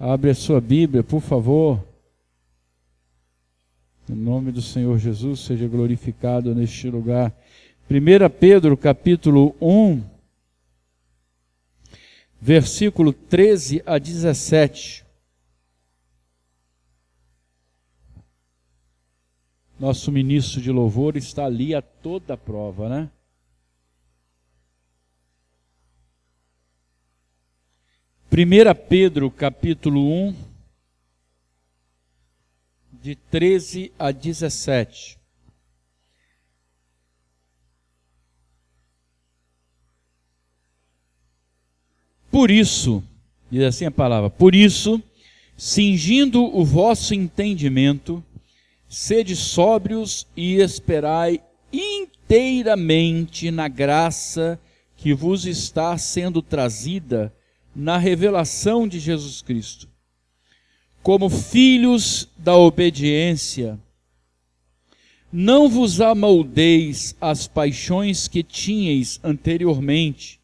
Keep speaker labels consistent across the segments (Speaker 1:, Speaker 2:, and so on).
Speaker 1: Abre a sua Bíblia, por favor. Em nome do Senhor Jesus, seja glorificado neste lugar. 1 Pedro, capítulo 1, versículo 13 a 17. Nosso ministro de louvor está ali a toda prova, né? Primeira Pedro, capítulo 1, de 13 a 17. Por isso, diz assim a palavra, por isso, cingindo o vosso entendimento, sede sóbrios e esperai inteiramente na graça que vos está sendo trazida na revelação de Jesus Cristo. Como filhos da obediência, não vos amoldeis às paixões que tinhais anteriormente,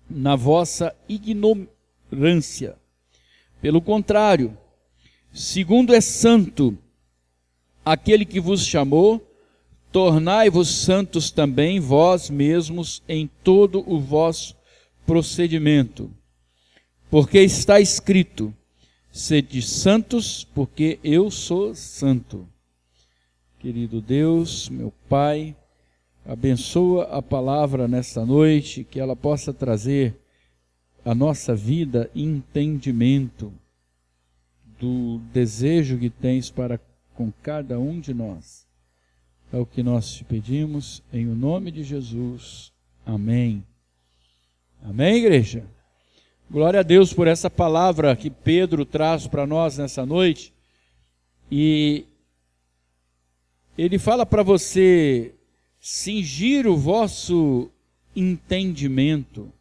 Speaker 1: na vossa ignorância. Pelo contrário, segundo é santo aquele que vos chamou, tornai-vos santos também vós mesmos em todo o vosso procedimento. Porque está escrito, sede santos, porque eu sou santo. Querido Deus, meu Pai, abençoa a palavra nesta noite, que ela possa trazer à nossa vida entendimento do desejo que tens para com cada um de nós. É o que nós te pedimos, em o nome de Jesus. Amém. Amém, igreja? Glória a Deus por essa palavra que Pedro traz para nós nessa noite. E ele fala para você cingir o vosso entendimento.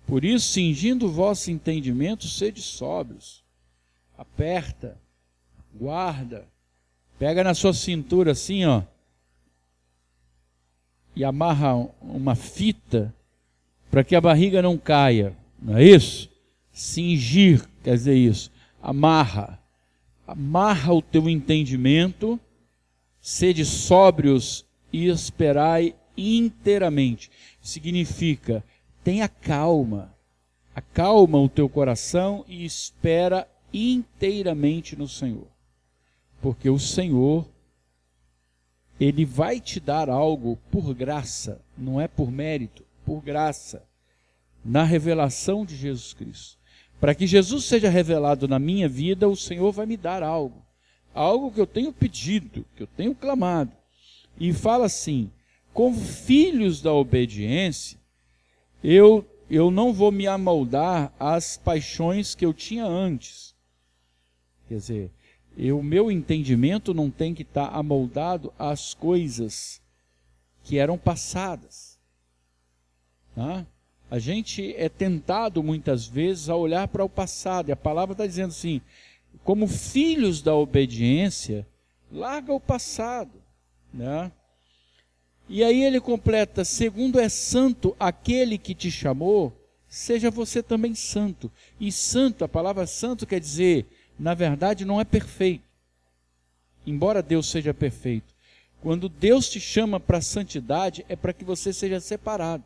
Speaker 1: Por isso, cingindo o vosso entendimento, sede sóbrios. Aperta, guarda, pega na sua cintura assim, ó, e amarra uma fita para que a barriga não caia, não é isso? Cingir quer dizer isso, amarra o teu entendimento, sede sóbrios e esperai inteiramente. Significa, tenha calma, acalma o teu coração e espera inteiramente no Senhor. Porque o Senhor, Ele vai te dar algo por graça, não é por mérito, por graça, na revelação de Jesus Cristo. Para que Jesus seja revelado na minha vida, o Senhor vai me dar algo que eu tenho pedido, que eu tenho clamado. E fala assim, como filhos da obediência, eu não vou me amoldar às paixões que eu tinha antes. Quer dizer, o meu entendimento não tem que estar amoldado às coisas que eram passadas. Tá? A gente é tentado muitas vezes a olhar para o passado, e a palavra está dizendo assim, como filhos da obediência, larga o passado. Né? E aí ele completa, segundo é santo aquele que te chamou, seja você também santo. E santo, a palavra santo quer dizer, na verdade não é perfeito, embora Deus seja perfeito. Quando Deus te chama para a santidade, é para que você seja separado.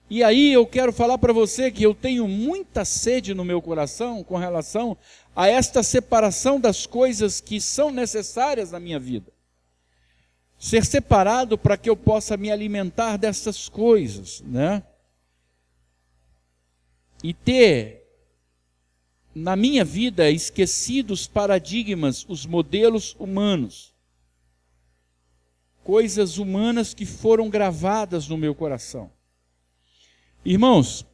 Speaker 1: E aí eu quero falar para você que eu tenho muita sede no meu coração com relação a esta separação das coisas que são necessárias na minha vida. Ser separado para que eu possa me alimentar dessas coisas, né? E ter na minha vida esquecido os paradigmas, os modelos humanos. Coisas humanas que foram gravadas no meu coração. Irmãos,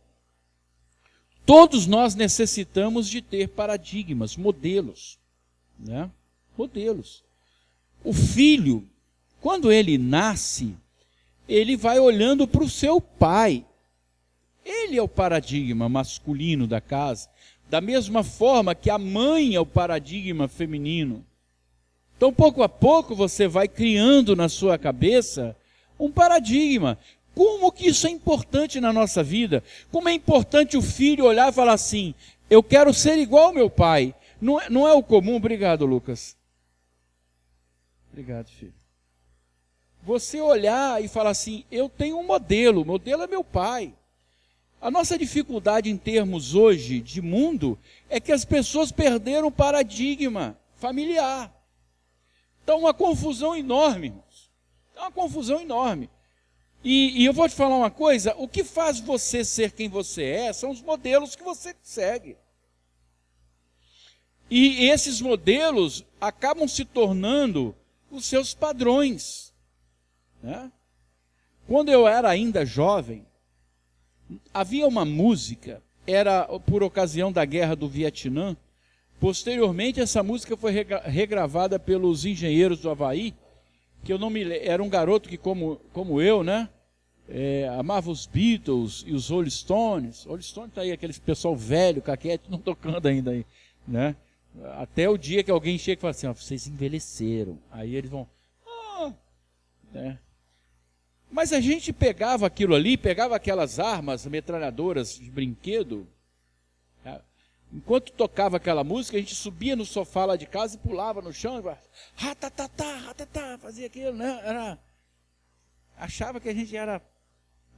Speaker 1: todos nós necessitamos de ter paradigmas, modelos, né? Modelos. O filho, quando ele nasce, ele vai olhando para o seu pai. Ele é o paradigma masculino da casa, da mesma forma que a mãe é o paradigma feminino. Então, pouco a pouco, você vai criando na sua cabeça um paradigma. Como que isso é importante na nossa vida? Como é importante o filho olhar e falar assim, eu quero ser igual ao meu pai. Não é o comum. Obrigado, Lucas. Obrigado, filho. Você olhar e falar assim, eu tenho um modelo, o modelo é meu pai. A nossa dificuldade em termos hoje de mundo é que as pessoas perderam o paradigma familiar. Está uma confusão enorme, irmãos. Está uma confusão enorme. E eu vou te falar uma coisa, o que faz você ser quem você é, são os modelos que você segue. E esses modelos acabam se tornando os seus padrões, né? Quando eu era ainda jovem, havia uma música, era por ocasião da guerra do Vietnã. Posteriormente essa música foi regravada pelos Engenheiros do Havaí, que eu não me lembro, era um garoto que como eu, né, amava os Beatles e os Rolling Stones. Rolling Stones está aí, aquele pessoal velho, caquete, não tocando ainda aí, né? Até o dia que alguém chega e fala assim, vocês envelheceram. Aí eles vão, né? Mas a gente pegava aquilo ali, pegava aquelas armas, metralhadoras de brinquedo, tá? Enquanto tocava aquela música, a gente subia no sofá lá de casa e pulava no chão, fazia aquilo, né? Achava que a gente era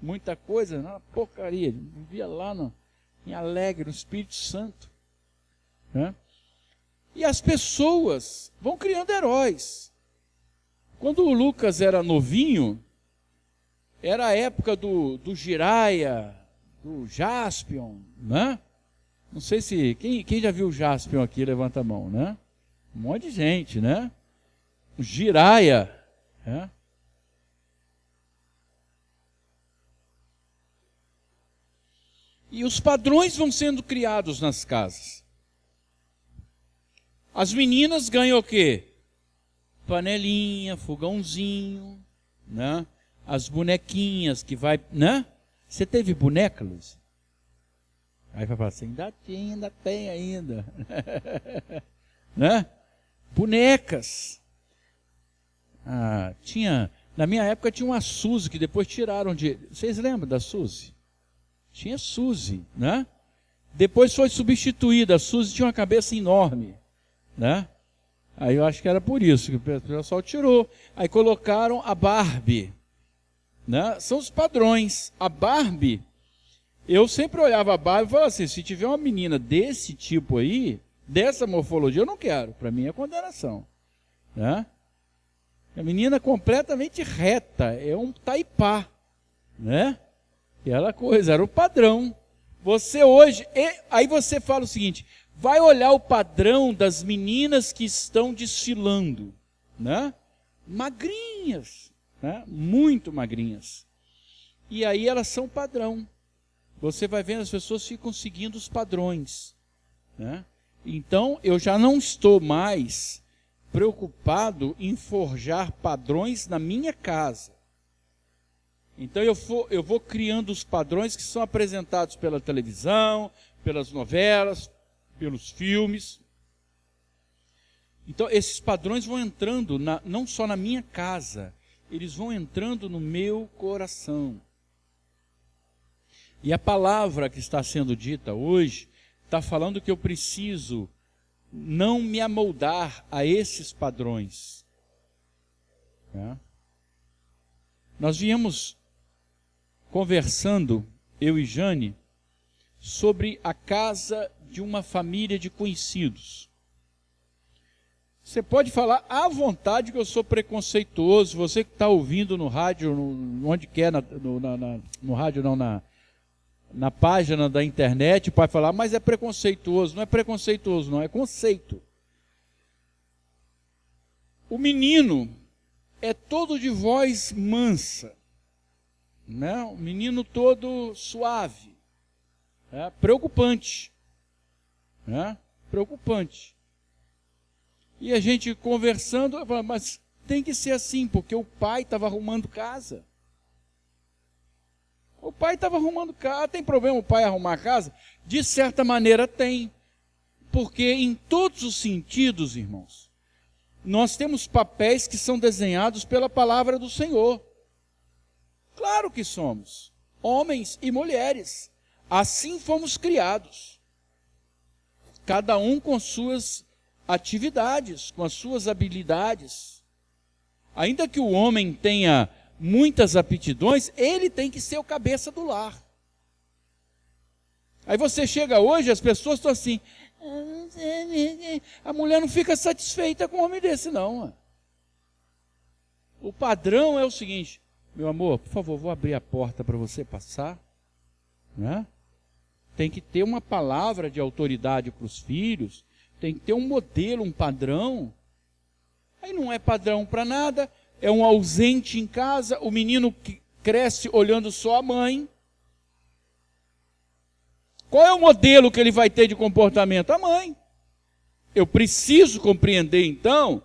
Speaker 1: muita coisa, não, porcaria, vivia lá em Alegre, no Espírito Santo, né? E as pessoas vão criando heróis. Quando o Lucas era novinho, era a época do Jiraya, do Jaspion, né? Não sei se... Quem já viu o Jaspion aqui, levanta a mão, né? Um monte de gente, né? O Jiraya, né? E os padrões vão sendo criados nas casas. As meninas ganham o quê? Panelinha, fogãozinho, né? As bonequinhas que vai, né? Você teve boneca, Luz? Aí vai falar assim, ainda tem ainda. Né? Bonecas. Na minha época tinha uma Suzy, que depois tiraram de... Vocês lembram da Suzy? Tinha Suzy, né? Depois foi substituída, a Suzy tinha uma cabeça enorme, né? Aí eu acho que era por isso que o pessoal tirou. Aí colocaram a Barbie, né? São os padrões. A Barbie, eu sempre olhava a Barbie e falava assim, se tiver uma menina desse tipo aí, dessa morfologia, eu não quero. Para mim é condenação, né? A menina completamente reta, é um taipá, né? Aquela coisa, era o padrão. Você hoje, aí você fala o seguinte, vai olhar o padrão das meninas que estão desfilando, né? Magrinhas, né? Muito magrinhas. E aí elas são padrão. Você vai vendo, as pessoas ficam seguindo os padrões, né? Então, eu já não estou mais preocupado em forjar padrões na minha casa. Então, eu vou criando os padrões que são apresentados pela televisão, pelas novelas, pelos filmes. Então, esses padrões vão entrando, não só na minha casa, eles vão entrando no meu coração. E a palavra que está sendo dita hoje está falando que eu preciso não me amoldar a esses padrões, né? Nós viemos conversando, eu e Jane, sobre a casa de uma família de conhecidos. Você pode falar à vontade que eu sou preconceituoso, você que está ouvindo no rádio, onde quer, no rádio não, na página da internet, pode falar, mas é preconceituoso. Não é preconceituoso, não, é conceito. O menino é todo de voz mansa, né? O menino todo suave, preocupante, né? Preocupante. E a gente conversando, eu falo, mas tem que ser assim, porque o pai estava arrumando casa. O pai estava arrumando casa. Tem problema o pai arrumar a casa? De certa maneira tem. Porque em todos os sentidos, irmãos, nós temos papéis que são desenhados pela palavra do Senhor. Claro que somos, homens e mulheres. Assim fomos criados. Cada um com suas atividades, com as suas habilidades. Ainda que o homem tenha muitas aptidões, ele tem que ser o cabeça do lar. Aí você chega hoje, as pessoas estão assim, a mulher não fica satisfeita com um homem desse não. O padrão é o seguinte, meu amor, por favor, vou abrir a porta para você passar, né? Tem que ter uma palavra de autoridade para os filhos, tem que ter um modelo, um padrão. Aí não é padrão para nada, é um ausente em casa, o menino que cresce olhando só a mãe. Qual é o modelo que ele vai ter de comportamento? A mãe. Eu preciso compreender então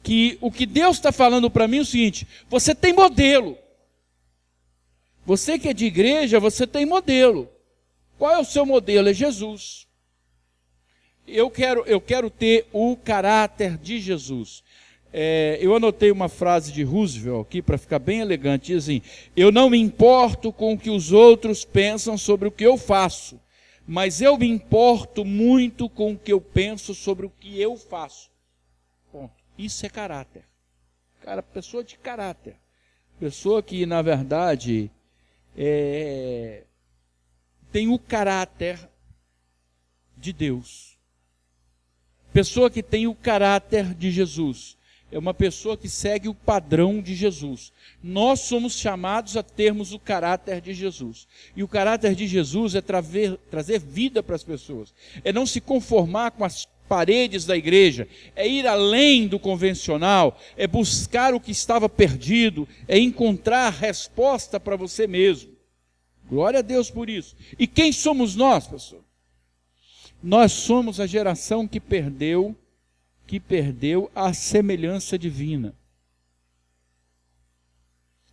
Speaker 1: que o que Deus está falando para mim é o seguinte, você tem modelo. Você que é de igreja, você tem modelo. Qual é o seu modelo? É Jesus. Eu quero ter o caráter de Jesus. Eu anotei uma frase de Roosevelt aqui para ficar bem elegante. Diz assim, eu não me importo com o que os outros pensam sobre o que eu faço, mas eu me importo muito com o que eu penso sobre o que eu faço. Ponto. Isso é caráter. Cara, pessoa de caráter. Pessoa que, na verdade, tem o caráter de Deus. Pessoa que tem o caráter de Jesus. É uma pessoa que segue o padrão de Jesus. Nós somos chamados a termos o caráter de Jesus. E o caráter de Jesus é trazer vida para as pessoas. É não se conformar com as paredes da igreja. É ir além do convencional. É buscar o que estava perdido. É encontrar resposta para você mesmo. Glória a Deus por isso. E quem somos nós, pessoal? Nós somos a geração que perdeu a semelhança divina.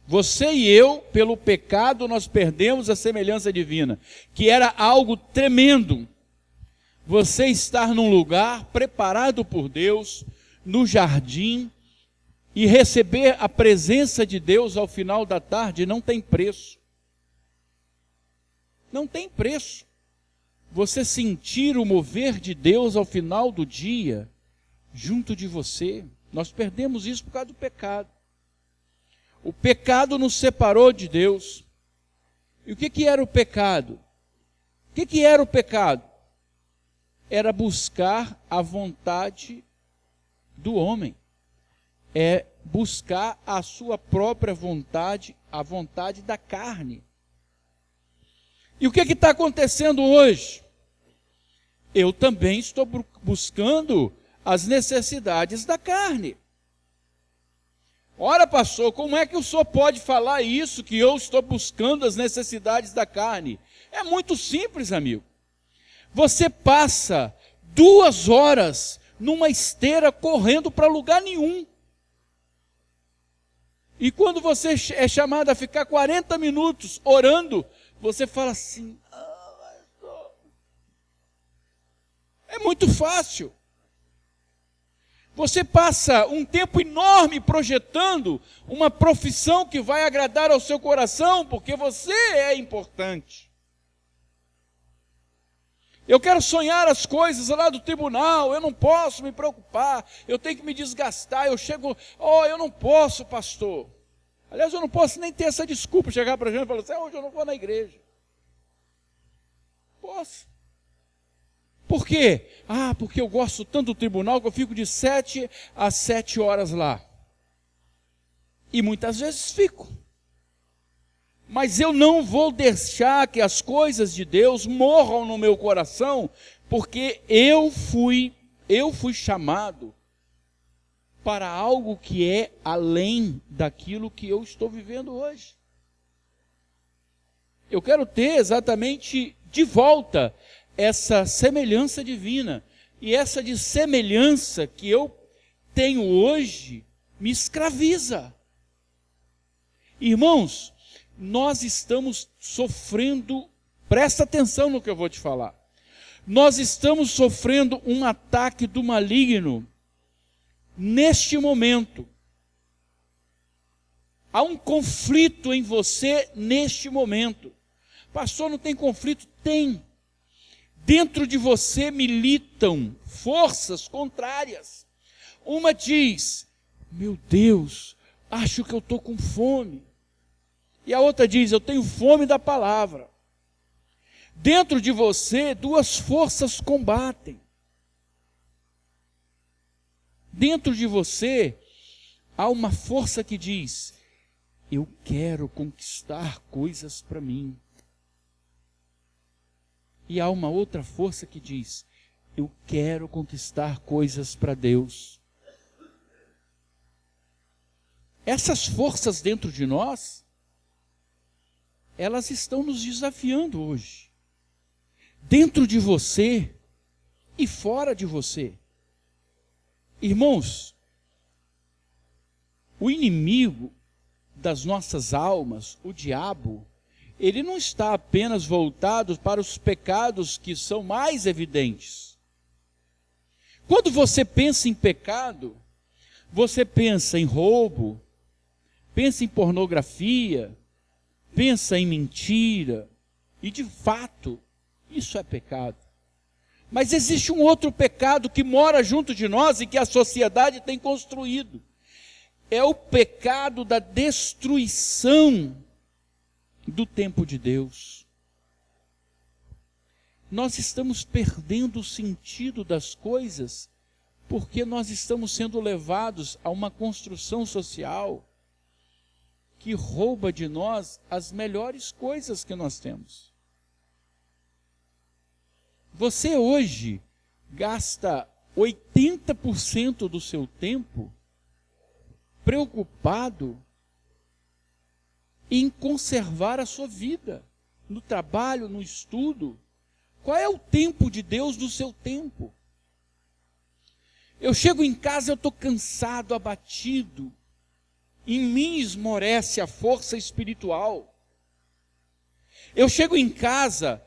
Speaker 1: Você e eu, pelo pecado, nós perdemos a semelhança divina, que era algo tremendo. Você estar num lugar preparado por Deus, no jardim, e receber a presença de Deus ao final da tarde não tem preço. Não tem preço. Você sentir o mover de Deus ao final do dia, junto de você. Nós perdemos isso por causa do pecado. O pecado nos separou de Deus. E o que era o pecado? O que era o pecado? Era buscar a vontade do homem. É buscar a sua própria vontade, a vontade da carne. E o que está acontecendo hoje? Eu também estou buscando as necessidades da carne. Ora, pastor, como é que o senhor pode falar isso, que eu estou buscando as necessidades da carne? É muito simples, amigo. Você passa 2 horas numa esteira correndo para lugar nenhum. E quando você é chamado a ficar 40 minutos orando, você fala assim, é muito fácil. Você passa um tempo enorme projetando uma profissão que vai agradar ao seu coração, porque você é importante. Eu quero sonhar as coisas lá do tribunal, eu não posso me preocupar, eu tenho que me desgastar, eu não posso, pastor. Aliás, eu não posso nem ter essa desculpa, chegar para a gente e falar assim, hoje eu não vou na igreja. Posso. Por quê? Porque eu gosto tanto do tribunal que eu fico de 7 a 7 horas lá. E muitas vezes fico. Mas eu não vou deixar que as coisas de Deus morram no meu coração, porque eu fui chamado para algo que é além daquilo que eu estou vivendo hoje. Eu quero ter exatamente de volta essa semelhança divina. E essa de semelhança que eu tenho hoje me escraviza. Irmãos, nós estamos sofrendo, presta atenção no que eu vou te falar. Nós estamos sofrendo um ataque do maligno neste momento. Há um conflito em você neste momento. Pastor, não tem conflito? Tem. Dentro de você militam forças contrárias. Uma diz: meu Deus, acho que eu estou com fome. E a outra diz: eu tenho fome da palavra. Dentro de você, duas forças combatem. Dentro de você, há uma força que diz: eu quero conquistar coisas para mim. E há uma outra força que diz: eu quero conquistar coisas para Deus. Essas forças dentro de nós, elas estão nos desafiando hoje. Dentro de você e fora de você. Irmãos, o inimigo das nossas almas, o diabo, ele não está apenas voltado para os pecados que são mais evidentes. Quando você pensa em pecado, você pensa em roubo, pensa em pornografia, pensa em mentira, e de fato, isso é pecado. Mas existe um outro pecado que mora junto de nós e que a sociedade tem construído. É o pecado da destruição do tempo de Deus. Nós estamos perdendo o sentido das coisas porque nós estamos sendo levados a uma construção social que rouba de nós as melhores coisas que nós temos. Você hoje gasta 80% do seu tempo preocupado em conservar a sua vida, no trabalho, no estudo. Qual é o tempo de Deus do seu tempo? Eu chego em casa, eu estou cansado, abatido. Em mim esmorece a força espiritual. Eu chego em casa,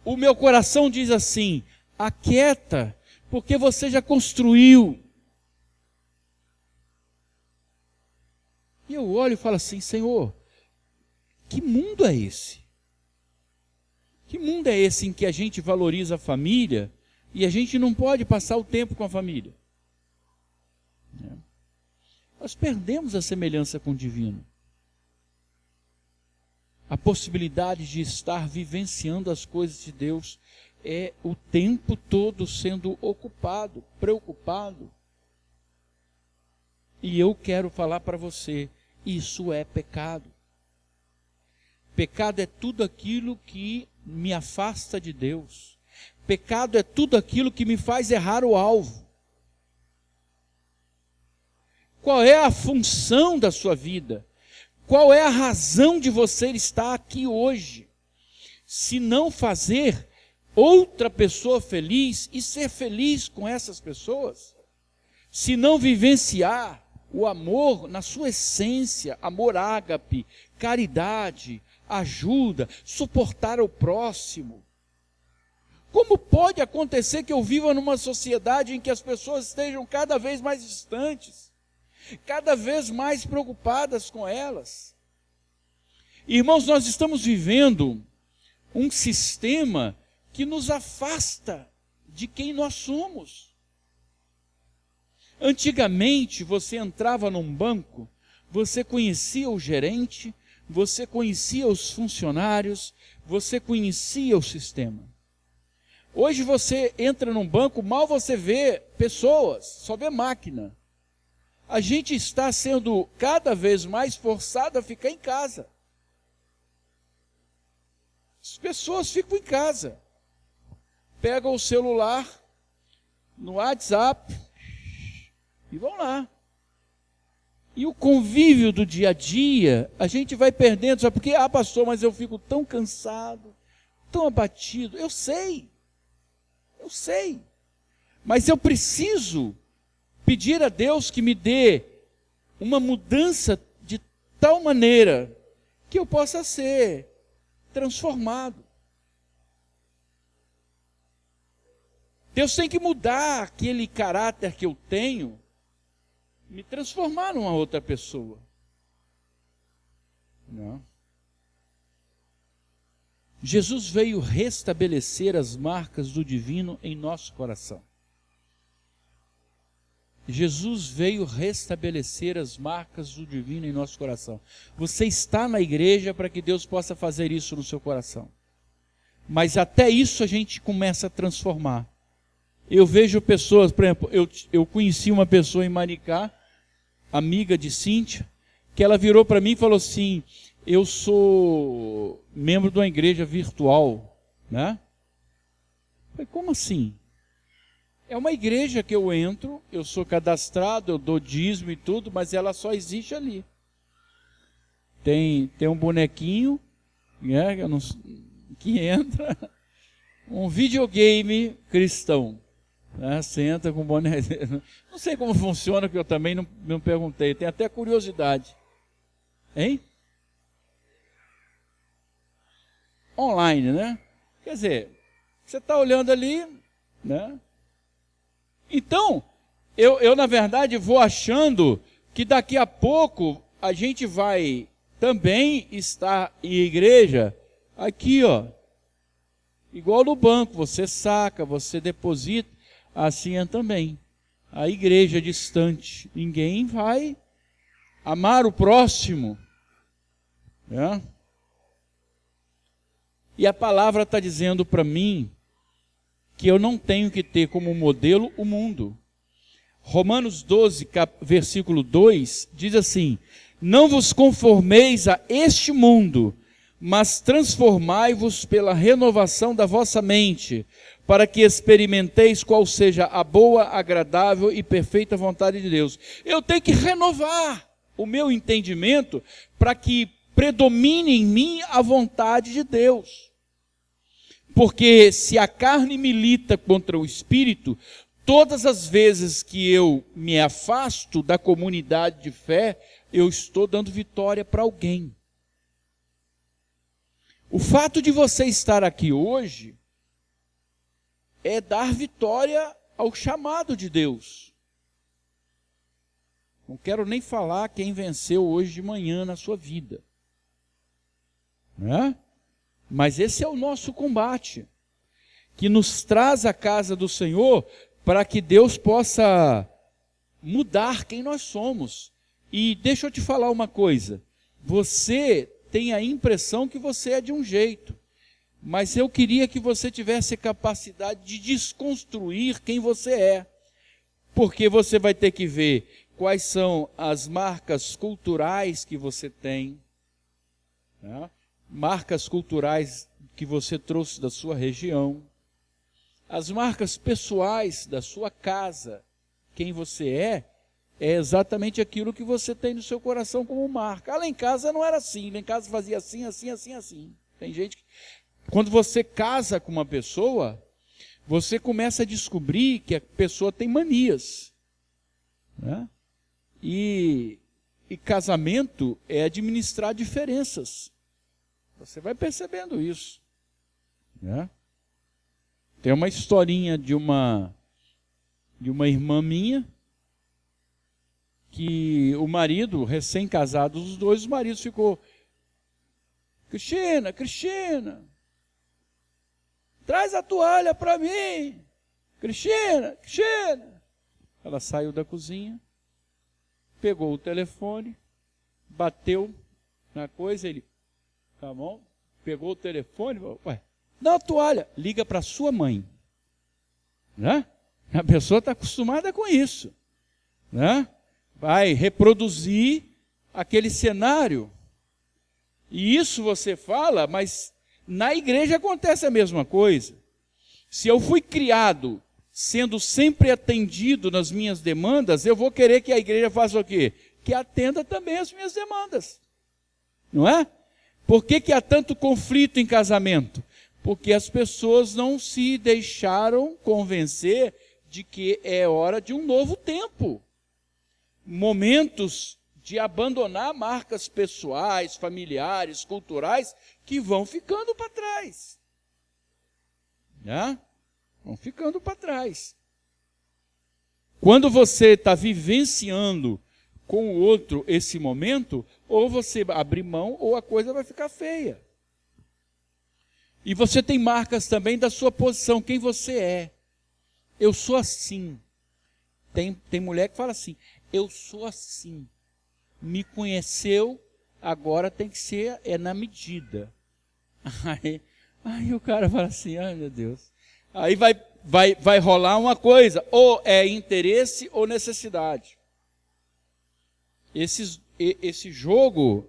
Speaker 1: o meu coração diz assim: aquieta, porque você já construiu. E eu olho e falo assim: Senhor, que mundo é esse? Que mundo é esse em que a gente valoriza a família e a gente não pode passar o tempo com a família? Nós perdemos a semelhança com o divino. A possibilidade de estar vivenciando as coisas de Deus é o tempo todo sendo ocupado, preocupado. E eu quero falar para você, isso é pecado. Pecado é tudo aquilo que me afasta de Deus. Pecado é tudo aquilo que me faz errar o alvo. Qual é a função da sua vida? Qual é a razão de você estar aqui hoje? Se não fazer outra pessoa feliz e ser feliz com essas pessoas? Se não vivenciar o amor na sua essência, amor ágape, caridade, ajuda, suportar o próximo? Como pode acontecer que eu viva numa sociedade em que as pessoas estejam cada vez mais distantes, cada vez mais preocupadas com elas? Irmãos, nós estamos vivendo um sistema que nos afasta de quem nós somos. Antigamente, você entrava num banco, você conhecia o gerente, você conhecia os funcionários, você conhecia o sistema. Hoje você entra num banco, mal você vê pessoas, só vê máquina. A gente está sendo cada vez mais forçado a ficar em casa. As pessoas ficam em casa. Pegam o celular, no WhatsApp, e vão lá. E o convívio do dia a dia, a gente vai perdendo, sabe por quê? Ah, pastor, mas eu fico tão cansado, tão abatido. Eu sei, mas eu preciso pedir a Deus que me dê uma mudança de tal maneira que eu possa ser transformado. Deus tem que mudar aquele caráter que eu tenho, me transformar numa outra pessoa. Não. Jesus veio restabelecer as marcas do divino em nosso coração. Jesus veio restabelecer as marcas do divino em nosso coração. Você está na igreja para que Deus possa fazer isso no seu coração. Mas até isso a gente começa a transformar. Eu vejo pessoas, por exemplo, eu conheci uma pessoa em Maricá, amiga de Cíntia, que ela virou para mim e falou assim: eu sou membro de uma igreja virtual, né? Eu falei, como assim? É uma igreja que eu entro, eu sou cadastrado, eu dou dízimo e tudo, mas ela só existe ali. Tem um bonequinho, né, que entra, um videogame cristão. Né, você entra com boné. Não sei como funciona, que eu também não perguntei. Tenho até curiosidade. Hein? Online, né? Quer dizer, você está olhando ali, né? Então, eu na verdade vou achando que daqui a pouco a gente vai também estar em igreja aqui, ó, igual no banco, você saca, você deposita, assim é também. A igreja distante, ninguém vai amar o próximo, né? E a palavra está dizendo para mim que eu não tenho que ter como modelo o mundo. Romanos 12, versículo 2, diz assim: não vos conformeis a este mundo, mas transformai-vos pela renovação da vossa mente, para que experimenteis qual seja a boa, agradável e perfeita vontade de Deus. Eu tenho que renovar o meu entendimento para que predomine em mim a vontade de Deus. Porque se a carne milita contra o espírito, todas as vezes que eu me afasto da comunidade de fé, eu estou dando vitória para alguém. O fato de você estar aqui hoje é dar vitória ao chamado de Deus. Não quero nem falar quem venceu hoje de manhã na sua vida, né? Mas esse é o nosso combate, que nos traz à casa do Senhor para que Deus possa mudar quem nós somos. E deixa eu te falar uma coisa, você tem a impressão que você é de um jeito, mas eu queria que você tivesse capacidade de desconstruir quem você é, porque você vai ter que ver quais são as marcas culturais que você tem, né? Marcas culturais que você trouxe da sua região, as marcas pessoais da sua casa, quem você é exatamente aquilo que você tem no seu coração como marca. Ah, lá em casa não era assim, lá em casa fazia assim, assim, assim, assim. Tem gente que, quando você casa com uma pessoa, você começa a descobrir que a pessoa tem manias, né? E casamento é administrar diferenças. Você vai percebendo isso, né? Tem uma historinha de uma irmã minha, que o marido, recém-casado, os dois maridos ficou: Cristina, traz a toalha para mim, Cristina. Ela saiu da cozinha, pegou o telefone, bateu na coisa, ele, tá bom, pegou o telefone, ué, dá a toalha, liga para sua mãe, né? A pessoa está acostumada com isso, né? Vai reproduzir aquele cenário, e isso você fala, mas na igreja acontece a mesma coisa. Se eu fui criado sendo sempre atendido nas minhas demandas, eu vou querer que a igreja faça o quê? Que atenda também as minhas demandas, não é? Por que há tanto conflito em casamento? Porque as pessoas não se deixaram convencer de que é hora de um novo tempo. Momentos de abandonar marcas pessoais, familiares, culturais, que vão ficando para trás, né? Vão ficando para trás. Quando você está vivenciando com o outro esse momento, ou você abre mão ou a coisa vai ficar feia. E você tem marcas também da sua posição, quem você é. Eu sou assim. Tem mulher que fala assim, eu sou assim. Me conheceu, agora tem que ser na medida. Aí o cara fala assim, ai meu Deus. Aí vai rolar uma coisa, ou é interesse ou necessidade. Esse jogo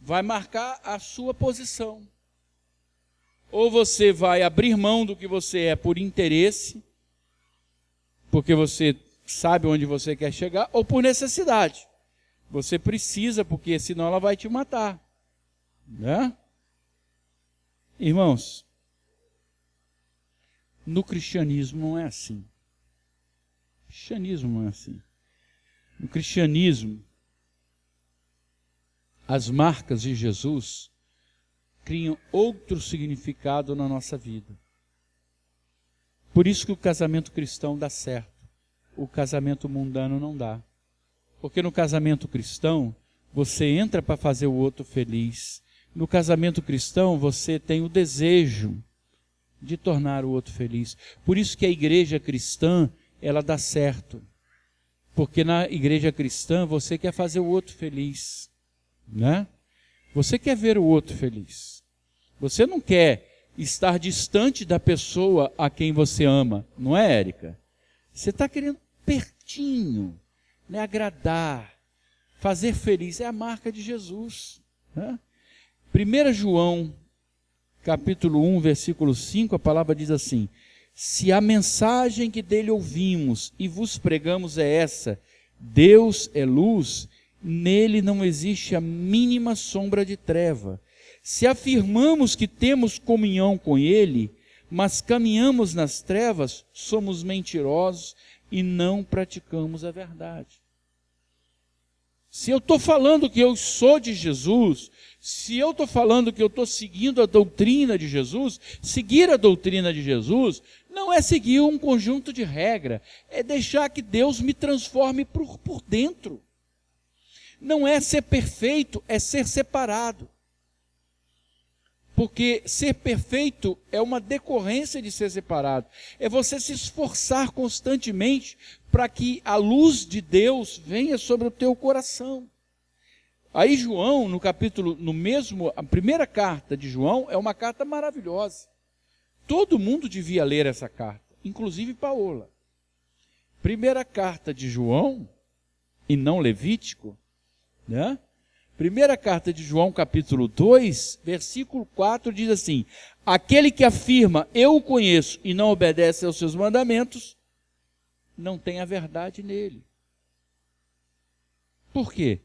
Speaker 1: vai marcar a sua posição. Ou você vai abrir mão do que você é por interesse, porque você sabe onde você quer chegar, ou por necessidade. Você precisa, porque senão ela vai te matar. Né? Irmãos, no cristianismo não é assim. O cristianismo não é assim. No cristianismo, as marcas de Jesus criam outro significado na nossa vida. Por isso que o casamento cristão dá certo. O casamento mundano não dá. Porque no casamento cristão, você entra para fazer o outro feliz. No casamento cristão, você tem o desejo de tornar o outro feliz. Por isso que a igreja cristã, ela dá certo. Porque na igreja cristã, você quer fazer o outro feliz. Né? Você quer ver o outro feliz. Você não quer estar distante da pessoa a quem você ama. Não é, Érica? Você está querendo pertinho, né? Agradar, fazer feliz. É a marca de Jesus. Né? 1 João, capítulo 1, versículo 5, a palavra diz assim, se a mensagem que dele ouvimos e vos pregamos é essa, Deus é luz, nele não existe a mínima sombra de treva. Se afirmamos que temos comunhão com ele, mas caminhamos nas trevas, somos mentirosos e não praticamos a verdade. Se eu estou falando que eu sou de Jesus, se eu estou falando que eu estou seguindo a doutrina de Jesus, seguir a doutrina de Jesus não é seguir um conjunto de regras, é deixar que Deus me transforme por dentro. Não é ser perfeito, é ser separado. Porque ser perfeito é uma decorrência de ser separado. É você se esforçar constantemente para que a luz de Deus venha sobre o teu coração. Aí João, a primeira carta de João é uma carta maravilhosa. Todo mundo devia ler essa carta, inclusive Paola. Primeira carta de João, e não Levítico, né? Primeira carta de João, capítulo 2, versículo 4, diz assim, aquele que afirma, eu o conheço, e não obedece aos seus mandamentos, não tem a verdade nele. Por quê?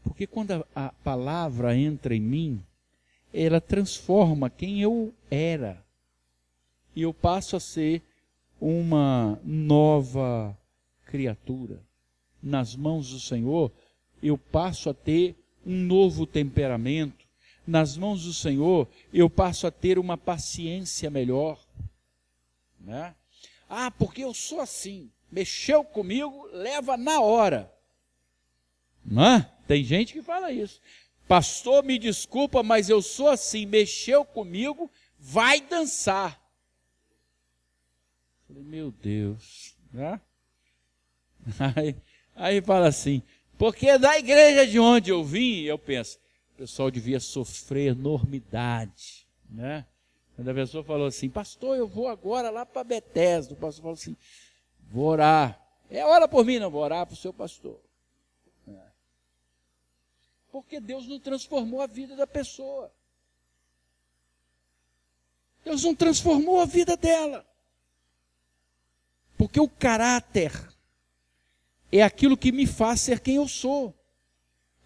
Speaker 1: Porque quando a palavra entra em mim, ela transforma quem eu era. E eu passo a ser uma nova criatura. Nas mãos do Senhor, eu passo a ter um novo temperamento. Nas mãos do Senhor, eu passo a ter uma paciência melhor. Né? Ah, porque eu sou assim. Mexeu comigo, leva na hora. Não é? Tem gente que fala isso. Pastor, me desculpa, mas eu sou assim. Mexeu comigo, vai dançar. Falei, meu Deus. Né? Aí fala assim, porque da igreja de onde eu vim, eu penso, o pessoal devia sofrer enormidade, né? Quando a pessoa falou assim, pastor, eu vou agora lá para Betesda, o pastor falou assim, vou orar. Ora por mim, não, vou orar para o seu pastor. Porque Deus não transformou a vida da pessoa. Deus não transformou a vida dela. Porque o caráter é aquilo que me faz ser quem eu sou.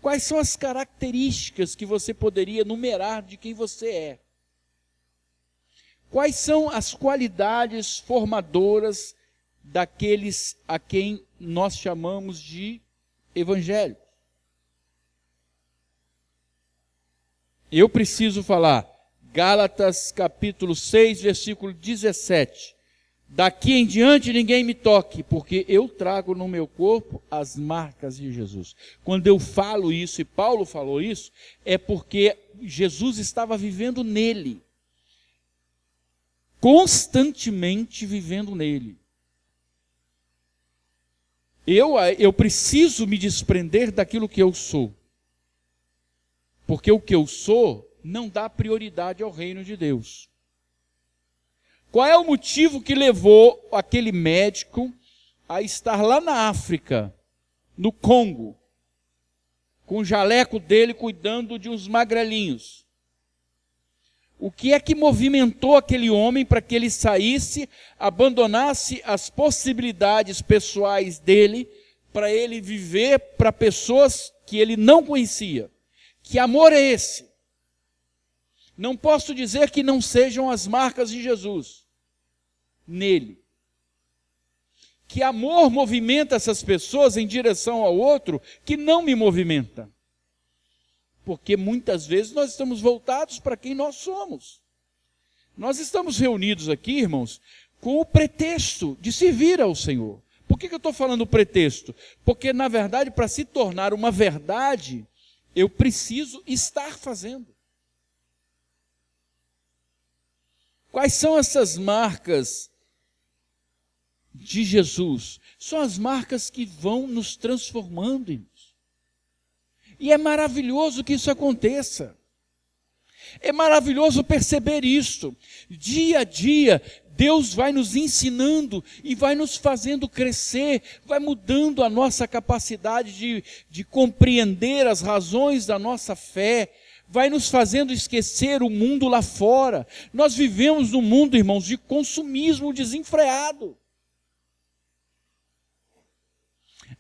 Speaker 1: Quais são as características que você poderia enumerar de quem você é? Quais são as qualidades formadoras daqueles a quem nós chamamos de evangélicos? Eu preciso falar, Gálatas capítulo 6, versículo 17. Daqui em diante ninguém me toque, porque eu trago no meu corpo as marcas de Jesus. Quando eu falo isso, e Paulo falou isso, é porque Jesus estava vivendo nele. Constantemente vivendo nele. Eu preciso me desprender daquilo que eu sou. Porque o que eu sou não dá prioridade ao reino de Deus. Qual é o motivo que levou aquele médico a estar lá na África, no Congo, com o jaleco dele cuidando de uns magrelinhos? O que é que movimentou aquele homem para que ele saísse, abandonasse as possibilidades pessoais dele, para ele viver para pessoas que ele não conhecia? Que amor é esse? Não posso dizer que não sejam as marcas de Jesus nele. Que amor movimenta essas pessoas em direção ao outro que não me movimenta? Porque muitas vezes nós estamos voltados para quem nós somos. Nós estamos reunidos aqui, irmãos, com o pretexto de servir ao Senhor. Por que eu estou falando pretexto? Porque, na verdade, para se tornar uma verdade, eu preciso estar fazendo. Quais são essas marcas de Jesus? São as marcas que vão nos transformando, irmãos. E é maravilhoso que isso aconteça. É maravilhoso perceber isso. Dia a dia, Deus vai nos ensinando e vai nos fazendo crescer, vai mudando a nossa capacidade de compreender as razões da nossa fé, vai nos fazendo esquecer o mundo lá fora. Nós vivemos num mundo, irmãos, de consumismo desenfreado.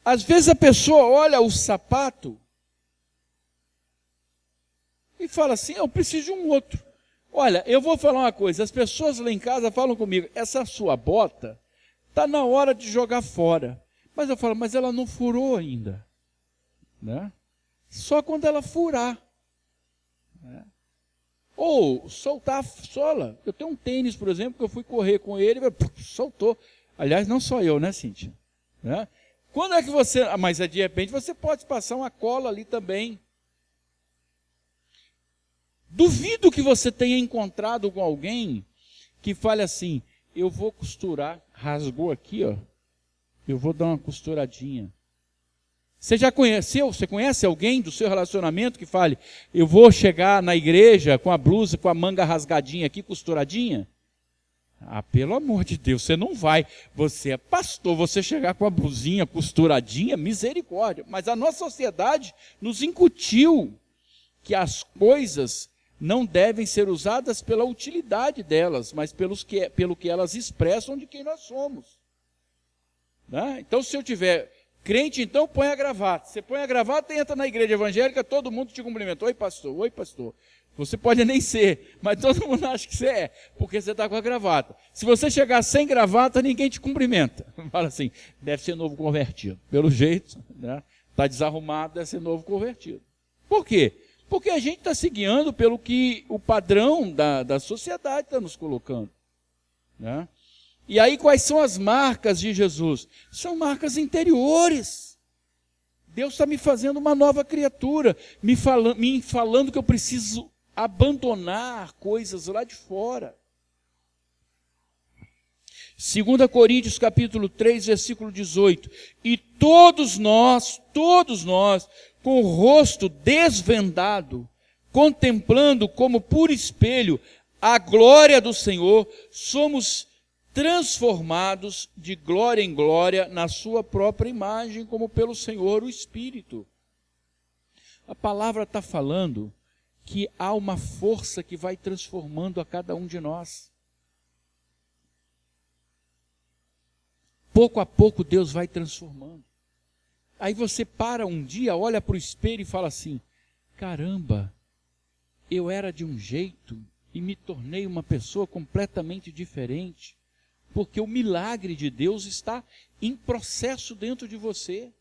Speaker 1: Às vezes a pessoa olha o sapato e fala assim, eu preciso de um outro. Olha, eu vou falar uma coisa, as pessoas lá em casa falam comigo, essa sua bota está na hora de jogar fora. Mas eu falo, mas ela não furou ainda. Né? Só quando ela furar. Né? Ou soltar a sola. Eu tenho um tênis, por exemplo, que eu fui correr com ele, soltou. Aliás, não só eu, né, Cíntia? Né? Quando é que você... Mas de repente você pode passar uma cola ali também. Duvido que você tenha encontrado com alguém que fale assim, eu vou costurar, rasgou aqui, ó, eu vou dar uma costuradinha. Você já conheceu, você conhece alguém do seu relacionamento que fale, eu vou chegar na igreja com a blusa, com a manga rasgadinha aqui, costuradinha? Ah, pelo amor de Deus, você não vai. Você é pastor, você chegar com a blusinha costuradinha, misericórdia. Mas a nossa sociedade nos incutiu que as coisas não devem ser usadas pela utilidade delas, mas pelo que elas expressam de quem nós somos. Né? Então, se eu tiver crente, então põe a gravata. Você põe a gravata e entra na igreja evangélica, todo mundo te cumprimenta. Oi, pastor. Oi, pastor. Você pode nem ser, mas todo mundo acha que você é, porque você está com a gravata. Se você chegar sem gravata, ninguém te cumprimenta. Fala assim, deve ser novo convertido. Pelo jeito, né? Está desarrumado, deve ser novo convertido. Por quê? Porque a gente está se guiando pelo que o padrão da sociedade está nos colocando. Né? E aí, quais são as marcas de Jesus? São marcas interiores. Deus está me fazendo uma nova criatura, me falando que eu preciso abandonar coisas lá de fora. 2 Coríntios capítulo 3, versículo 18. E todos nós, com o rosto desvendado, contemplando como por espelho a glória do Senhor, somos transformados de glória em glória na sua própria imagem, como pelo Senhor o Espírito. A palavra está falando que há uma força que vai transformando a cada um de nós. Pouco a pouco Deus vai transformando. Aí você para um dia, olha para o espelho e fala assim, caramba, eu era de um jeito e me tornei uma pessoa completamente diferente, porque o milagre de Deus está em processo dentro de você.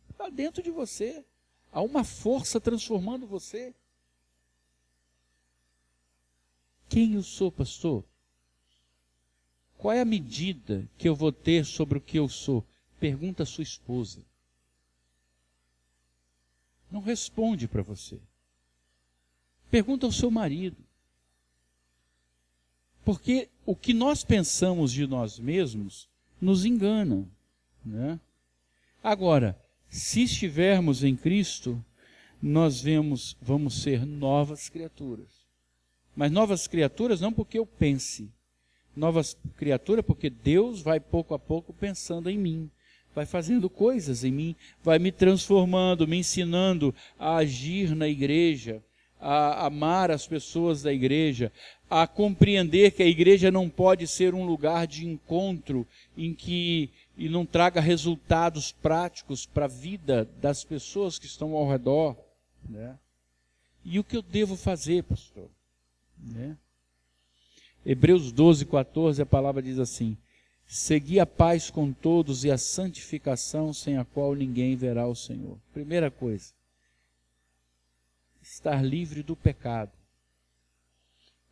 Speaker 1: Está dentro de você. Há uma força transformando você. Quem eu sou, pastor? Qual é a medida que eu vou ter sobre o que eu sou? Pergunta a sua esposa. Não responde para você. Pergunta ao seu marido. Porque o que nós pensamos de nós mesmos nos engana, né? Agora, se estivermos em Cristo, nós vamos ser novas criaturas. Mas novas criaturas não porque eu pense. Novas criaturas porque Deus vai pouco a pouco pensando em mim. Vai fazendo coisas em mim, vai me transformando, me ensinando a agir na igreja, a amar as pessoas da igreja, a compreender que a igreja não pode ser um lugar de encontro e não traga resultados práticos para a vida das pessoas que estão ao redor, né? E o que eu devo fazer, pastor? Né? Hebreus 12:14, a palavra diz assim: segui a paz com todos e a santificação, sem a qual ninguém verá o Senhor. Primeira coisa, estar livre do pecado.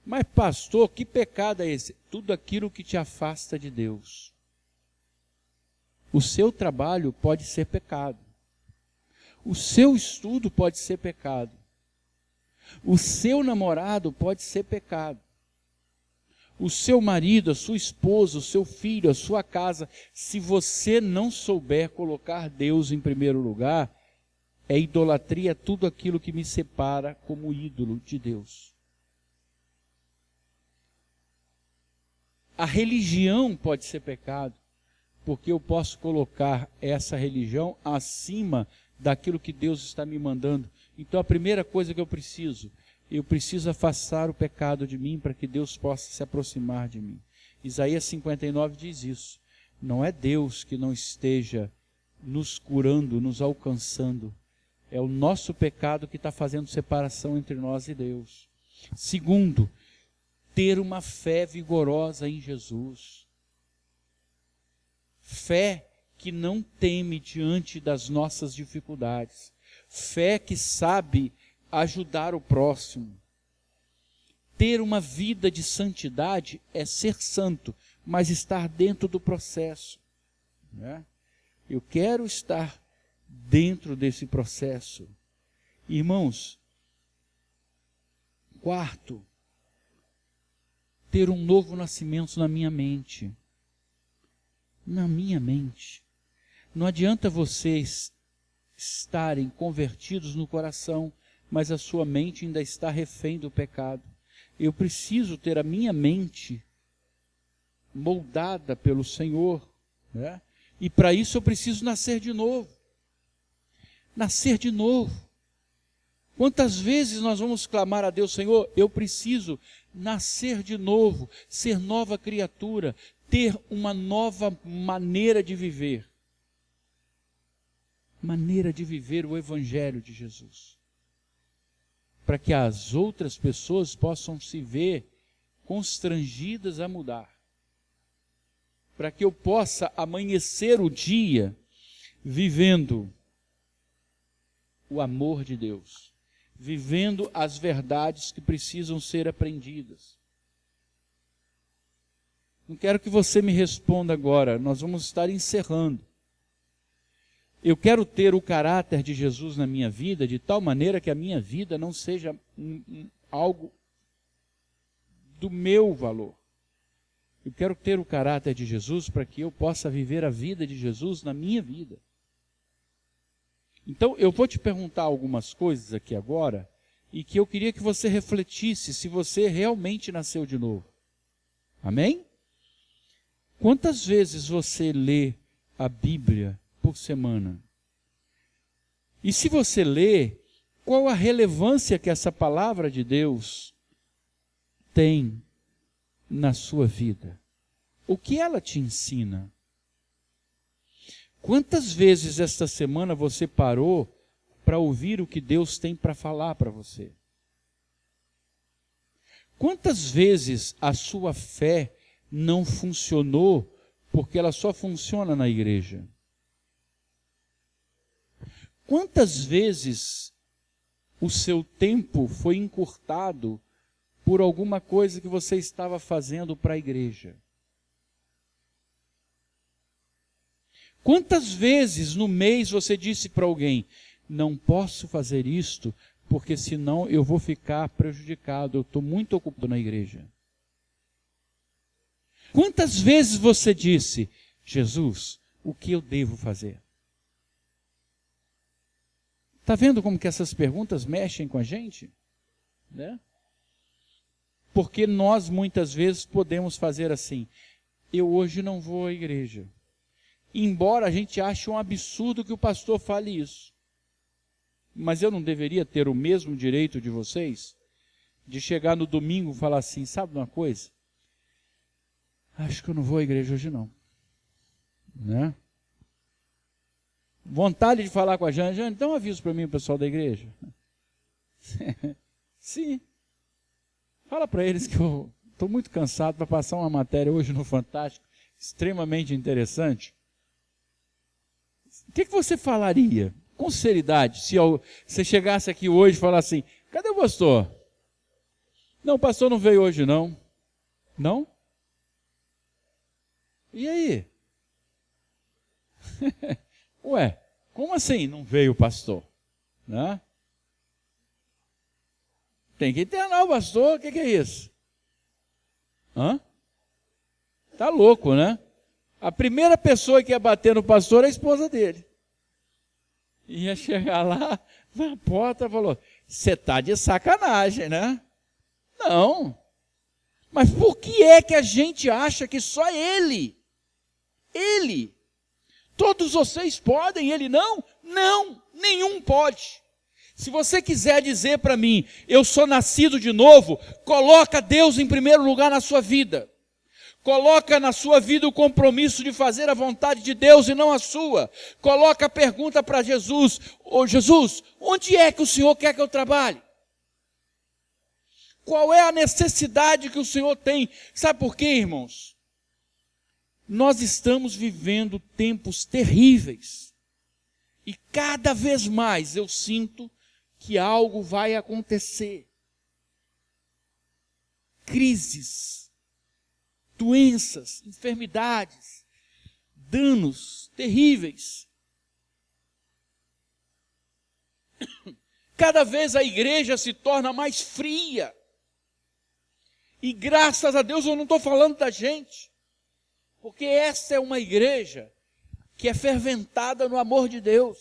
Speaker 1: Mas pastor, que pecado é esse? Tudo aquilo que te afasta de Deus. O seu trabalho pode ser pecado. O seu estudo pode ser pecado. O seu namorado pode ser pecado. O seu marido, a sua esposa, o seu filho, a sua casa, se você não souber colocar Deus em primeiro lugar, é idolatria, tudo aquilo que me separa como ídolo de Deus. A religião pode ser pecado, porque eu posso colocar essa religião acima daquilo que Deus está me mandando. Então a primeira coisa que eu preciso afastar o pecado de mim para que Deus possa se aproximar de mim. Isaías 59 diz isso. Não é Deus que não esteja nos curando, nos alcançando. É o nosso pecado que está fazendo separação entre nós e Deus. Segundo, ter uma fé vigorosa em Jesus. Fé que não teme diante das nossas dificuldades. Fé que sabe ajudar o próximo. Ter uma vida de santidade é ser santo, mas estar dentro do processo, né? Eu quero estar dentro desse processo. Irmãos, quarto, ter um novo nascimento na minha mente. Na minha mente. Não adianta vocês estarem convertidos no coração, mas a sua mente ainda está refém do pecado. Eu preciso ter a minha mente moldada pelo Senhor, né? E para isso eu preciso nascer de novo. Nascer de novo. Quantas vezes nós vamos clamar a Deus, Senhor, eu preciso nascer de novo, ser nova criatura, ter uma nova maneira de viver. Maneira de viver o Evangelho de Jesus. Para que as outras pessoas possam se ver constrangidas a mudar. Para que eu possa amanhecer o dia vivendo o amor de Deus, vivendo as verdades que precisam ser aprendidas. Não quero que você me responda agora, nós vamos estar encerrando. Eu quero ter o caráter de Jesus na minha vida, de tal maneira que a minha vida não seja algo do meu valor. Eu quero ter o caráter de Jesus para que eu possa viver a vida de Jesus na minha vida. Então, eu vou te perguntar algumas coisas aqui agora, e que eu queria que você refletisse se você realmente nasceu de novo. Amém? Quantas vezes você lê a Bíblia por semana? E se você lê, qual a relevância que essa palavra de Deus tem na sua vida? O que ela te ensina? Quantas vezes esta semana você parou para ouvir o que Deus tem para falar para você? Quantas vezes a sua fé não funcionou porque ela só funciona na igreja? Quantas vezes o seu tempo foi encurtado por alguma coisa que você estava fazendo para a igreja? Quantas vezes no mês você disse para alguém, não posso fazer isto, porque senão eu vou ficar prejudicado, eu estou muito ocupado na igreja. Quantas vezes você disse, Jesus, o que eu devo fazer? Está vendo como que essas perguntas mexem com a gente? Né? Porque nós muitas vezes podemos fazer assim, eu hoje não vou à igreja. Embora a gente ache um absurdo que o pastor fale isso. Mas eu não deveria ter o mesmo direito de vocês? De chegar no domingo e falar assim, sabe uma coisa? Acho que eu não vou à igreja hoje não. Né? Vontade de falar com a Jane, Jane, dá um aviso para mim, o pessoal da igreja. Sim. Fala para eles que eu estou muito cansado para passar uma matéria hoje no Fantástico, extremamente interessante. O que você falaria, com sinceridade, se você chegasse aqui hoje e falasse assim, cadê o pastor? Não, o pastor não veio hoje não. Não? E aí? Ué, como assim não veio o pastor? Né? Tem que internar o pastor, o que é isso? Hã? Tá louco, né? A primeira pessoa que ia bater no pastor é a esposa dele. Ia chegar lá na porta e falou, você está de sacanagem, né? Não. Mas por que é que a gente acha que só ele, todos vocês podem, ele não? Não, nenhum pode. Se você quiser dizer para mim, eu sou nascido de novo, coloca Deus em primeiro lugar na sua vida. Coloca na sua vida o compromisso de fazer a vontade de Deus e não a sua. Coloca a pergunta para Jesus, ô Jesus, onde é que o Senhor quer que eu trabalhe? Qual é a necessidade que o Senhor tem? Sabe por quê, irmãos? Nós estamos vivendo tempos terríveis. E cada vez mais eu sinto que algo vai acontecer. Crises, doenças, enfermidades, danos terríveis. Cada vez a igreja se torna mais fria. E graças a Deus eu não estou falando da gente, porque essa é uma igreja que é ferventada no amor de Deus.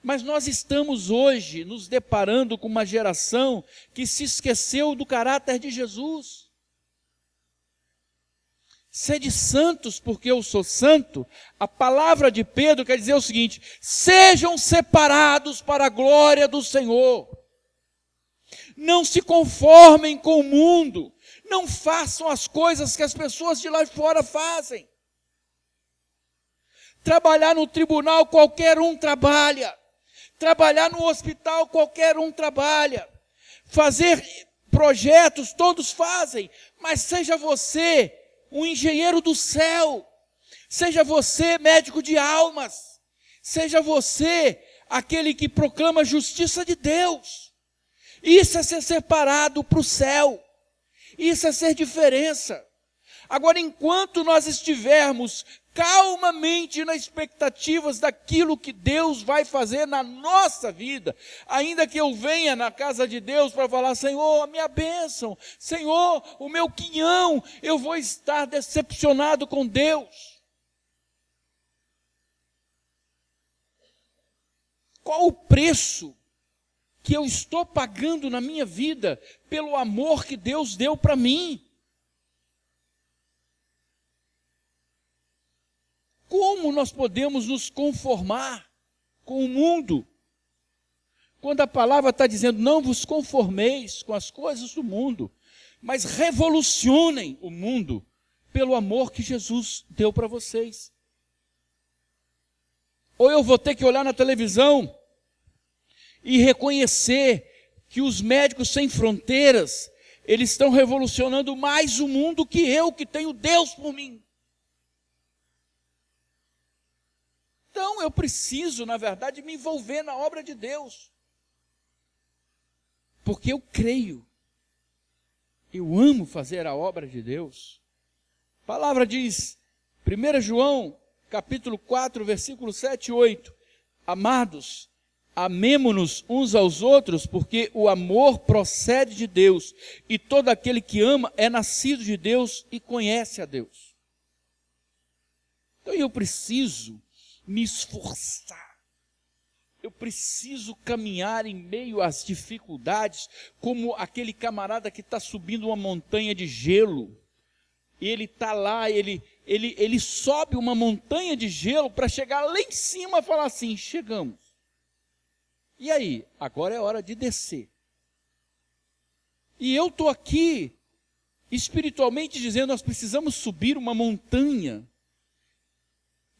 Speaker 1: Mas nós estamos hoje nos deparando com uma geração que se esqueceu do caráter de Jesus. Sede santos, porque eu sou santo. A palavra de Pedro quer dizer o seguinte: sejam separados para a glória do Senhor. Não se conformem com o mundo. Não façam as coisas que as pessoas de lá de fora fazem. Trabalhar no tribunal, qualquer um trabalha. Trabalhar no hospital, qualquer um trabalha. Fazer projetos, todos fazem. Mas seja você um engenheiro do céu. Seja você médico de almas. Seja você aquele que proclama a justiça de Deus. Isso é ser separado para o céu. Isso é ser diferença. Agora, enquanto nós estivermos calmamente nas expectativas daquilo que Deus vai fazer na nossa vida, ainda que eu venha na casa de Deus para falar, Senhor, a minha bênção, Senhor, o meu quinhão, eu vou estar decepcionado com Deus. Qual o preço que eu estou pagando na minha vida pelo amor que Deus deu para mim? Como nós podemos nos conformar com o mundo? Quando a palavra está dizendo, não vos conformeis com as coisas do mundo, mas revolucionem o mundo pelo amor que Jesus deu para vocês. Ou eu vou ter que olhar na televisão e reconhecer que os médicos sem fronteiras, eles estão revolucionando mais o mundo que eu, que tenho Deus por mim. Então eu preciso, na verdade, me envolver na obra de Deus. Porque eu creio. Eu amo fazer a obra de Deus. A palavra diz, 1 João, capítulo 4, versículo 7 e 8. Amados, amemo-nos uns aos outros, porque o amor procede de Deus, e todo aquele que ama é nascido de Deus e conhece a Deus. Então eu preciso me esforçar, eu preciso caminhar em meio às dificuldades, como aquele camarada que está subindo uma montanha de gelo. Ele está lá, ele sobe uma montanha de gelo para chegar lá em cima e falar assim: chegamos. E aí? Agora é hora de descer. E eu estou aqui, espiritualmente dizendo, nós precisamos subir uma montanha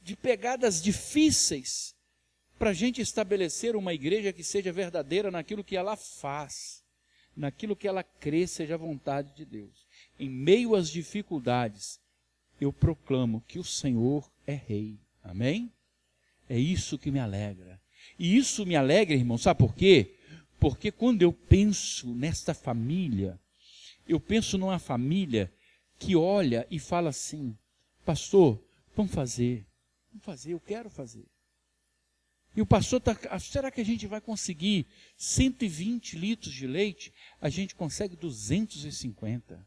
Speaker 1: de pegadas difíceis, para a gente estabelecer uma igreja que seja verdadeira naquilo que ela faz, naquilo que ela crê seja a vontade de Deus. Em meio às dificuldades, eu proclamo que o Senhor é Rei. Amém? É isso que me alegra. E isso me alegra, irmão, sabe por quê? Porque quando eu penso nesta família, eu penso numa família que olha e fala assim: pastor, vamos fazer, eu quero fazer. E o pastor está, será que a gente vai conseguir 120 litros de leite? A gente consegue 250.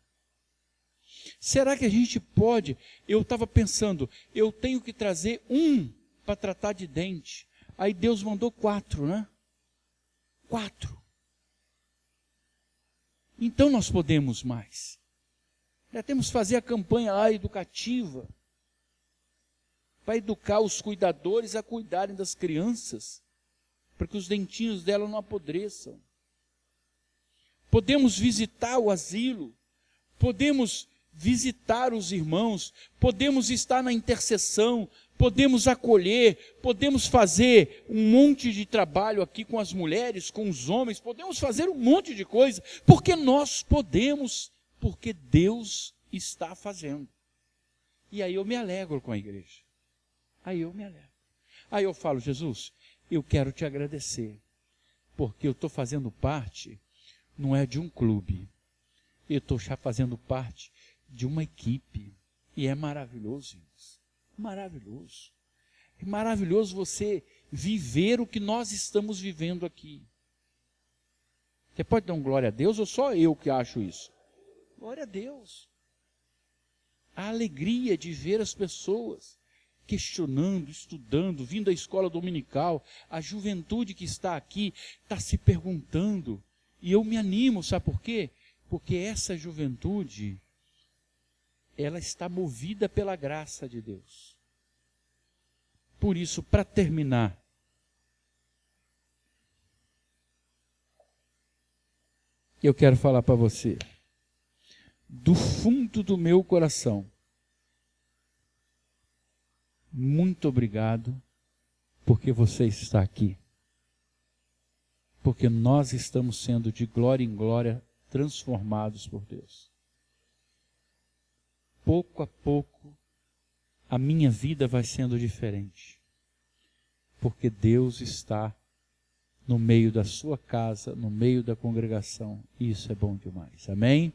Speaker 1: Será que a gente pode? Eu estava pensando, eu tenho que trazer um para tratar de dente. Aí Deus mandou 4, né? 4. Então nós podemos mais. Já temos que fazer a campanha lá educativa, para educar os cuidadores a cuidarem das crianças, para que os dentinhos dela não apodreçam. Podemos visitar o asilo, podemos visitar os irmãos, podemos estar na intercessão, podemos acolher, podemos fazer um monte de trabalho aqui com as mulheres, com os homens, podemos fazer um monte de coisa, porque nós podemos, porque Deus está fazendo. E aí eu me alegro com a igreja. Aí eu me alegro. Aí eu falo: Jesus, eu quero te agradecer, porque eu estou fazendo parte, não é de um clube, eu estou já fazendo parte de uma equipe, e é maravilhoso isso, maravilhoso. É maravilhoso você viver o que nós estamos vivendo aqui. Você pode dar um glória a Deus, ou só eu que acho isso? Glória a Deus. A alegria de ver as pessoas questionando, estudando, vindo à escola dominical, a juventude que está aqui está se perguntando, e eu me animo, sabe por quê? Porque essa juventude, ela está movida pela graça de Deus. Por isso, para terminar, eu quero falar para você, do fundo do meu coração, muito obrigado, porque você está aqui. Porque nós estamos sendo de glória em glória transformados por Deus. Pouco a pouco, a minha vida vai sendo diferente. Porque Deus está no meio da sua casa, no meio da congregação. E isso é bom demais. Amém?